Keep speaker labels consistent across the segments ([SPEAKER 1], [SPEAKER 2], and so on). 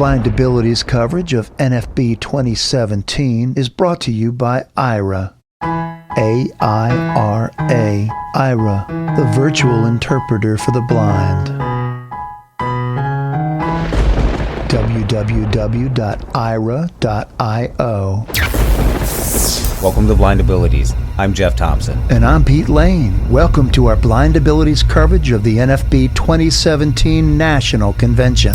[SPEAKER 1] Blind Abilities coverage of NFB 2017 is brought to you by Aira. A-I-R-A. Aira, the virtual interpreter for the blind. www.aira.io.
[SPEAKER 2] Welcome to Blind Abilities. I'm Jeff Thompson.
[SPEAKER 1] And I'm Pete Lane. Welcome to our Blind Abilities coverage of the NFB 2017 National Convention.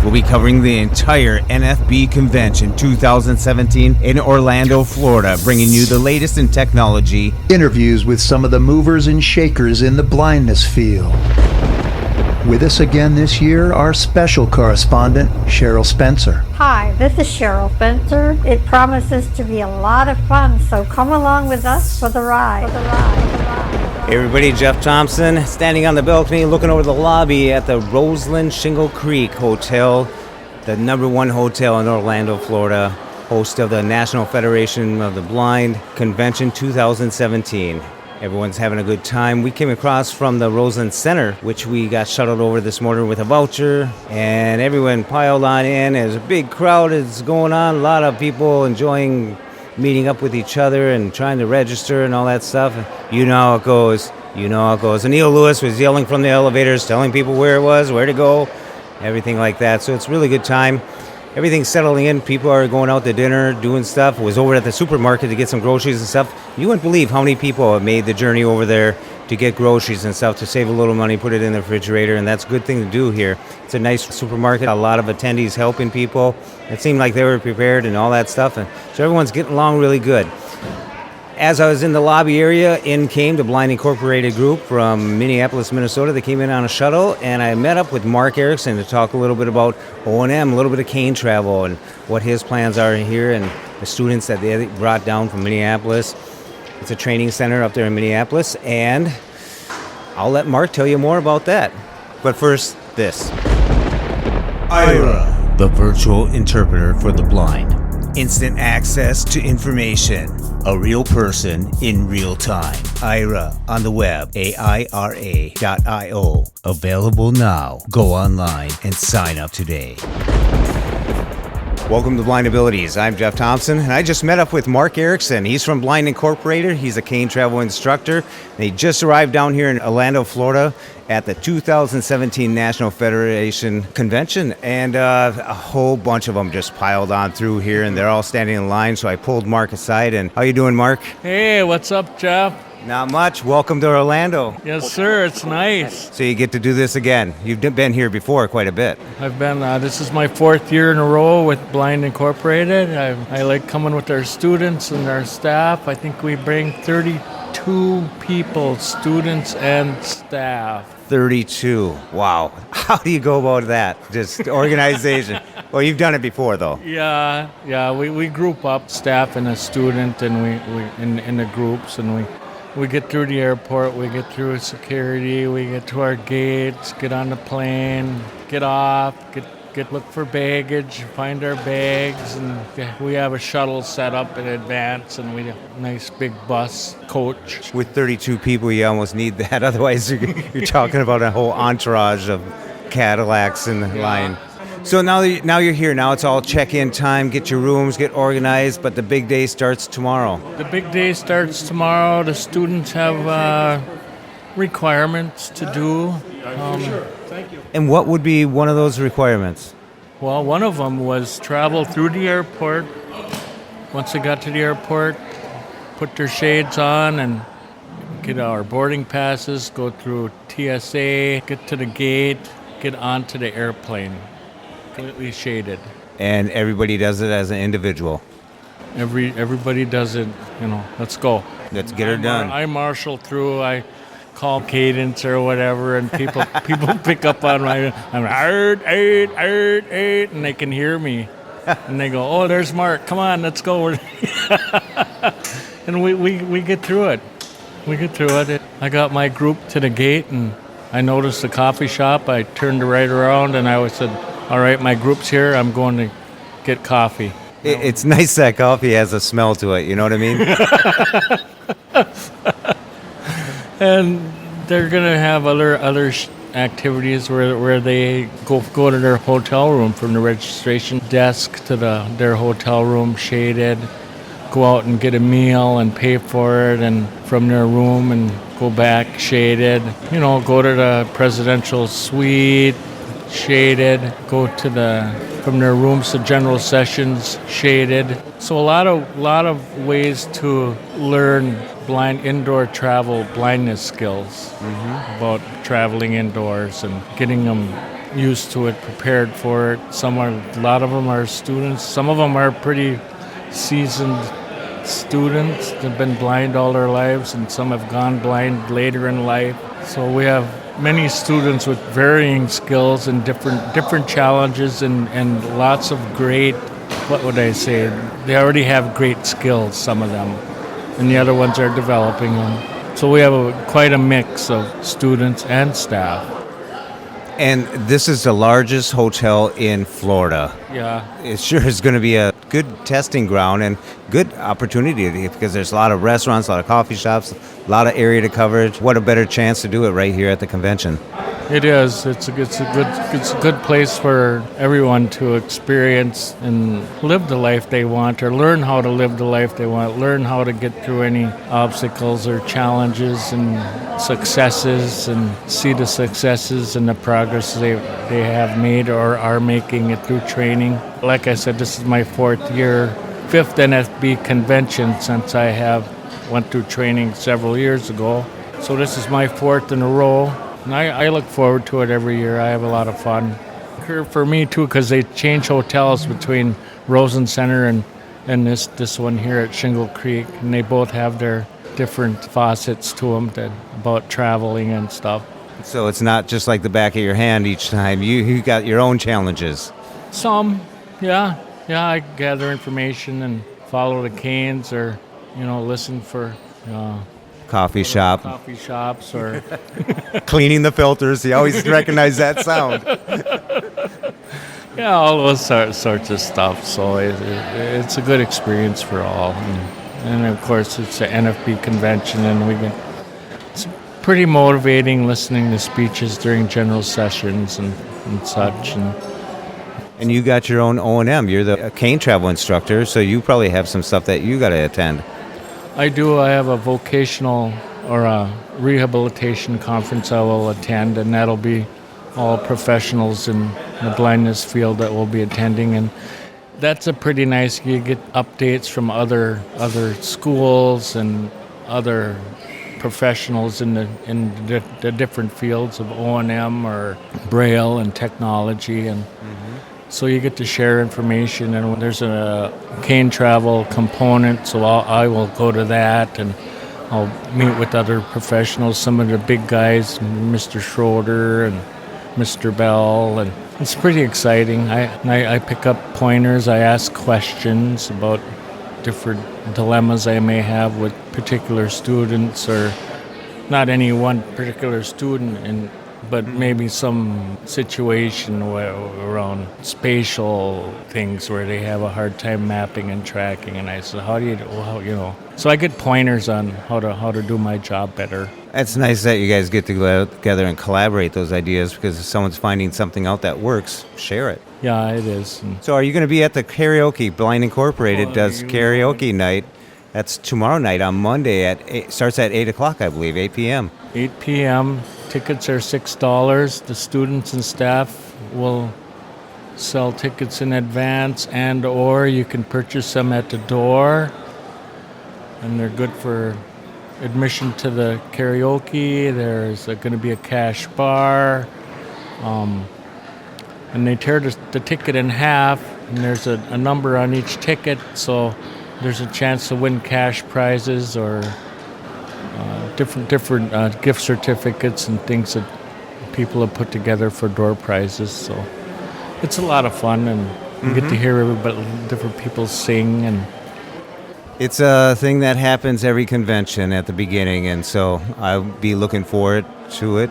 [SPEAKER 2] We'll be covering the entire NFB Convention 2017 in Orlando, Florida, bringing you the latest in technology,
[SPEAKER 1] interviews with some of the movers and shakers in the blindness field. With us again this year, our special correspondent, Cheryl Spencer.
[SPEAKER 3] Hi, this is Cheryl Spencer. It promises to be a lot of fun, so come along with us for the ride.
[SPEAKER 2] Hey everybody, Jeff Thompson, standing on the balcony looking over the lobby at the Roseland Shingle Creek Hotel, the #1 hotel in Orlando, Florida, host of the National Federation of the Blind Convention 2017. Everyone's having a good time. We came across from the Roseland Center, which we got shuttled over this morning with a voucher, and everyone piled on in. There's a big crowd is going on, a lot of people enjoying meeting up with each other and trying to register and all that stuff. You know how it goes. You know how it goes. And Neil Lewis was yelling from the elevators, telling people where it was, where to go, everything like that. So it's a really good time. Everything's settling in. People are going out to dinner, doing stuff. Was over at the supermarket to get some groceries and stuff. You wouldn't believe how many people have made the journey over there to get groceries and stuff, to save a little money, put it in the refrigerator, and that's a good thing to do here. It's a nice supermarket, a lot of attendees helping people. It seemed like they were prepared and all that stuff, and so everyone's getting along really good. As I was in the lobby area, in came the Blind Incorporated group from Minneapolis, Minnesota. They came in on a shuttle, and I met up with Mark Erickson to talk a little bit about O&M, a little bit of cane travel, and what his plans are here, and the students that they brought down from Minneapolis. It's a training center up there in Minneapolis, and I'll let Mark tell you more about that. But first, this. Aira, the virtual interpreter for the blind. Instant access to information. A real person in real time. Aira on the web, AIRA.io. Available now. Go online and sign up today. Welcome to Blind Abilities. I'm Jeff Thompson, and I just met up with Mark Erickson. He's from Blind Incorporated. He's a cane travel instructor, and he just arrived down here in Orlando, Florida at the 2017 National Federation Convention, and a whole bunch of them just piled on through here, and they're all standing in line, so I pulled Mark aside. And how you doing, Mark?
[SPEAKER 4] Hey, what's up, Jeff?
[SPEAKER 2] Not much. Welcome to Orlando.
[SPEAKER 4] Yes, sir. It's nice.
[SPEAKER 2] So you get to do this again. You've been here before quite a bit.
[SPEAKER 4] I've been, this is my 4th year in a row with Blind Incorporated. I like coming with our students and our staff. I think we bring 32 people, students and staff.
[SPEAKER 2] 32. Wow. How do you go about that? Just organization. Well, you've done it before, though.
[SPEAKER 4] Yeah. We group up, staff and a student, and we in the groups, and we get through the airport, we get through security, we get to our gates, get on the plane, get off, look for baggage, find our bags, and we have a shuttle set up in advance, and we have a nice big bus coach.
[SPEAKER 2] With 32 people, you almost need that. Otherwise, you're talking about a whole entourage of Cadillacs in the line. So now you're here. Now it's all check-in time, get your rooms, get organized, but the big day starts tomorrow.
[SPEAKER 4] The big day starts tomorrow. The students have requirements to do.
[SPEAKER 2] Sure. Thank you. And what would be one of those requirements?
[SPEAKER 4] Well, one of them was travel through the airport. Once they got to the airport, put their shades on and get our boarding passes, go through TSA, get to the gate, get onto the airplane. Completely shaded.
[SPEAKER 2] And everybody does it as an individual?
[SPEAKER 4] Everybody does it, let's go.
[SPEAKER 2] Let's get her done.
[SPEAKER 4] I marshal through, I call cadence or whatever, and people pick up on my, I'm eight, and they can hear me. And they go, oh, there's Mark, come on, let's go. And we get through it. I got my group to the gate, and I noticed the coffee shop. I turned right around, and I said, all right, my group's here, I'm going to get coffee.
[SPEAKER 2] It's nice that coffee has a smell to it, you know what I mean?
[SPEAKER 4] And they're going to have other activities where they go to their hotel room, from the registration desk to their hotel room, shaded, go out and get a meal and pay for it, and from their room and go back shaded. Go to the presidential suite, shaded, go from their rooms to general sessions, shaded. So a lot of ways to learn indoor travel blindness skills, about traveling indoors and getting them used to it, prepared for it. A lot of them are students. Some of them are pretty seasoned students. They've been blind all their lives, and some have gone blind later in life. So we have many students with varying skills and different challenges, and lots of great, what would I say, they already have great skills, some of them, and the other ones are developing them. So we have quite a mix of students and staff.
[SPEAKER 2] And this is the largest hotel in Florida.
[SPEAKER 4] Yeah.
[SPEAKER 2] It sure is going to be a good testing ground and good opportunity, because there's a lot of restaurants, a lot of coffee shops, a lot of area to cover. What a better chance to do it right here at the convention.
[SPEAKER 4] It is. It's a good place for everyone to experience and live the life they want, or learn how to live the life they want, learn how to get through any obstacles or challenges and successes, and see the successes and the progress they have made or are making it through training. Like I said, this is my 5th NFB convention since I went through training several years ago. So this is my 4th in a row. And I look forward to it every year. I have a lot of fun. For me, too, because they change hotels between Rosen Center and this one here at Shingle Creek. And they both have their different facets to them about traveling and stuff.
[SPEAKER 2] So it's not just like the back of your hand each time. You got your own challenges.
[SPEAKER 4] Some, yeah. Yeah, I gather information and follow the canes, or, listen for...
[SPEAKER 2] coffee
[SPEAKER 4] shops, or
[SPEAKER 2] cleaning the filters. You always recognize that sound.
[SPEAKER 4] Yeah, all those sorts of stuff. So it's a good experience for all. And of course, it's an NFB convention, and it's pretty motivating listening to speeches during general sessions and such.
[SPEAKER 2] And you got your own O&M. You're the cane travel instructor, so you probably have some stuff that you got to attend.
[SPEAKER 4] I do. I have a vocational or a rehabilitation conference I will attend, and that'll be all professionals in the blindness field that will be attending. And that's a pretty nice, you get updates from other schools and other professionals in the different fields of O&M or Braille and technology, and so you get to share information. And there's a cane travel component, so I will go to that, and I'll meet with other professionals, some of the big guys, Mr. Schroeder and Mr. Bell, and it's pretty exciting. I pick up pointers, I ask questions about different dilemmas I may have with particular students, or not any one particular student, but maybe some situation around spatial things where they have a hard time mapping and tracking. And I said, so I get pointers on how to do my job better.
[SPEAKER 2] It's nice that you guys get to go together and collaborate those ideas, because if someone's finding something out that works, share it.
[SPEAKER 4] Yeah, it is.
[SPEAKER 2] So are you going to be at the karaoke? Blind Incorporated does karaoke night. That's tomorrow night on Monday. Starts at 8 o'clock, I believe, 8 p.m.
[SPEAKER 4] 8 p.m. Tickets are $6. The students and staff will sell tickets in advance, or you can purchase them at the door. And they're good for admission to the karaoke. There's going to be a cash bar. And they tear the ticket in half, and there's a number on each ticket, so there's a chance to win cash prizes or different gift certificates and things that people have put together for door prizes. So it's a lot of fun, and you get to hear different people sing. And
[SPEAKER 2] it's a thing that happens every convention at the beginning, and so I'll be looking forward to it.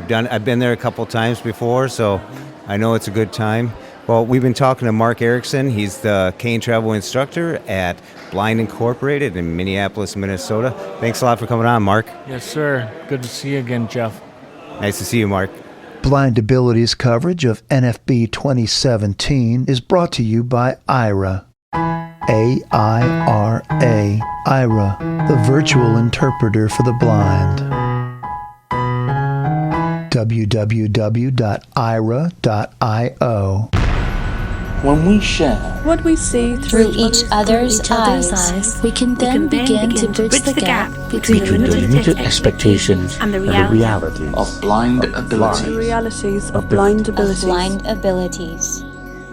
[SPEAKER 2] I've been there a couple times before, so I know it's a good time. Well, we've been talking to Mark Erickson. He's the cane travel instructor at Blind Incorporated in Minneapolis, Minnesota. Thanks a lot for coming on, Mark.
[SPEAKER 4] Yes, sir. Good to see you again, Jeff.
[SPEAKER 2] Nice to see you, Mark.
[SPEAKER 1] Blind Abilities coverage of NFB 2017 is brought to you by Aira. A-I-R-A. Aira, the virtual interpreter for the blind. www.aira.io.
[SPEAKER 5] When we share
[SPEAKER 6] what we see
[SPEAKER 7] through each other's eyes, we can then begin to bridge the gap between
[SPEAKER 5] the limited expectations and the reality of blind abilities.
[SPEAKER 6] The realities of blind abilities.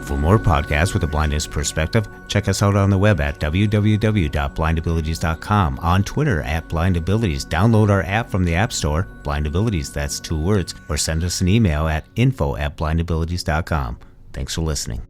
[SPEAKER 2] For more podcasts with a blindness perspective, check us out on the web at www.blindabilities.com, on Twitter at blindabilities. Download our app from the App Store, Blind Abilities, that's 2 words, or send us an email at info@blindabilities.com. Thanks for listening.